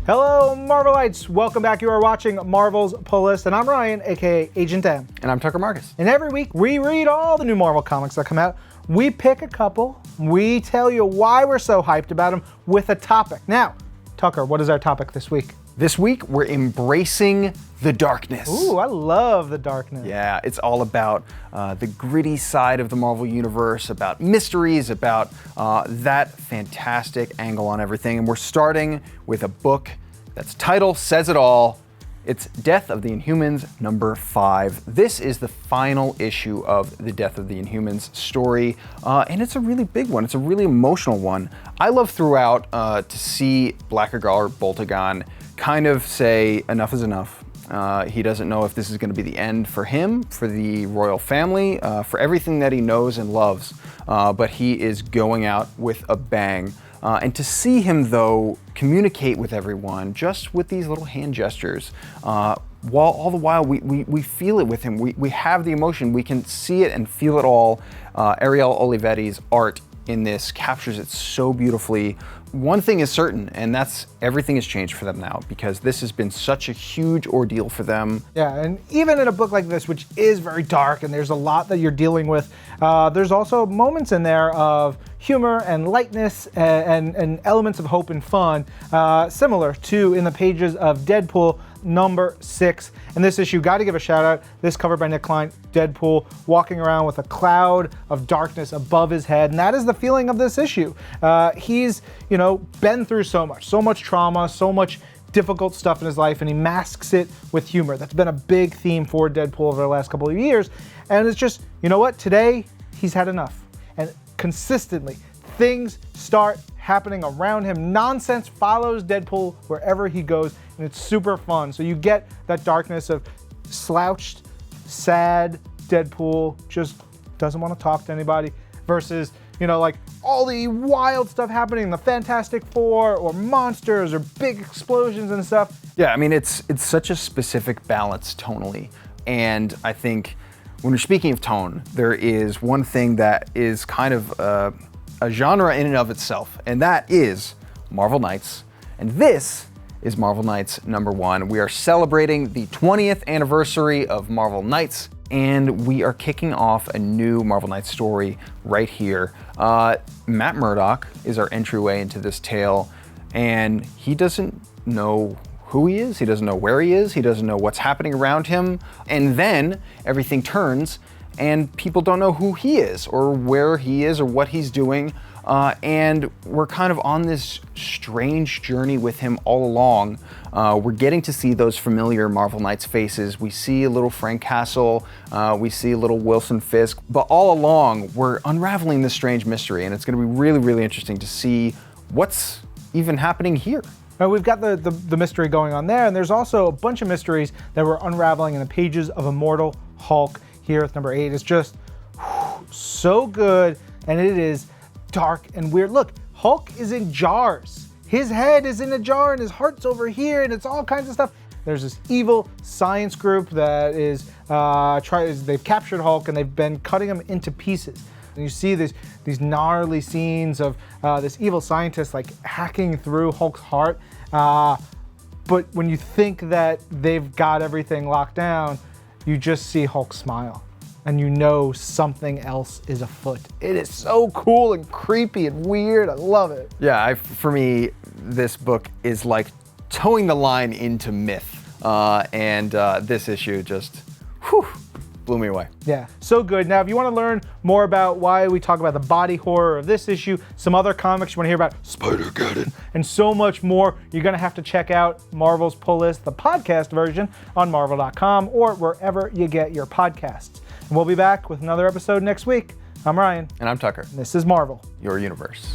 Hello, Marvelites! Welcome back. You are watching Marvel's Pull List, and I'm Ryan, a.k.a. Agent M. And I'm Tucker Markus. And every week, we read all the new Marvel comics that come out. We pick a couple. We tell you why we're so hyped about them with a topic. Now, Tucker, what is our topic this week? This week, we're embracing the darkness. Ooh, I love the darkness. Yeah, it's all about the gritty side of the Marvel Universe, about mysteries, about that fantastic angle on everything. And we're starting with a book that's title says it all. It's Death of the Inhumans, number 5. This is the final issue of the Death of the Inhumans story, and it's a really big one. It's a really emotional one. I love throughout to see Blackagar Boltagon kind of say enough is enough. He doesn't know if this is going to be the end for him, for the royal family, for everything that he knows and loves, but he is going out with a bang. And to see him, though, communicate with everyone just with these little hand gestures, while all the while we feel it with him. We have the emotion. We can see it and feel it all. Ariel Olivetti's art in this captures it so beautifully. One thing is certain, and that's everything has changed for them now, because this has been such a huge ordeal for them. Yeah, and even in a book like this, which is very dark and there's a lot that you're dealing with, there's also moments in there of humor and lightness and elements of hope and fun, similar to in the pages of Deadpool number 6. And this issue, got to give a shout out, this cover by Nick Klein, Deadpool walking around with a cloud of darkness above his head. And that is the feeling of this issue. He's, been through so much trauma, so much difficult stuff in his life, and he masks it with humor. That's been a big theme for Deadpool over the last couple of years. And it's just, you know what? Today, he's had enough. And consistently, things start happening around him. Nonsense follows Deadpool wherever he goes, and it's super fun. So you get that darkness of slouched, sad Deadpool, just doesn't want to talk to anybody, versus, like all the wild stuff happening in the Fantastic Four, or monsters, or big explosions and stuff. Yeah, I mean, it's such a specific balance tonally. And I think when you're speaking of tone, there is one thing that is kind of a genre in and of itself, and that is Marvel Knights. And this is Marvel Knights number 1. We are celebrating the 20th anniversary of Marvel Knights, and we are kicking off a new Marvel Knights story right here. Matt Murdock is our entryway into this tale, and he doesn't know who he is, he doesn't know where he is, he doesn't know what's happening around him, and then everything turns and people don't know who he is or where he is or what he's doing, and we're kind of on this strange journey with him all along. We're getting to see those familiar Marvel Knights faces. We see a little Frank Castle, we see a little Wilson Fisk, but all along we're unraveling this strange mystery, and it's going to be really, really interesting to see what's even happening here. We've got the mystery going on there, and there's also a bunch of mysteries that we're unraveling in the pages of Immortal Hulk here with number 8. It's just so good, and it is dark and weird. Look, Hulk is in jars. His head is in a jar, and his heart's over here, and it's all kinds of stuff. There's this evil science group that is they've captured Hulk, and they've been cutting him into pieces. And you see these gnarly scenes of this evil scientist like hacking through Hulk's heart. But when you think that they've got everything locked down, you just see Hulk smile, and you know something else is afoot. It is so cool and creepy and weird. I love it. Yeah, for me, this book is like towing the line into myth, and this issue just blew me away. Yeah, so good. Now, if you want to learn more about why we talk about the body horror of this issue, some other comics, you want to hear about Spider-Geddon, and so much more, you're going to have to check out Marvel's Pull List, the podcast version, on Marvel.com or wherever you get your podcasts. And we'll be back with another episode next week. I'm Ryan. And I'm Tucker. And this is Marvel, your universe.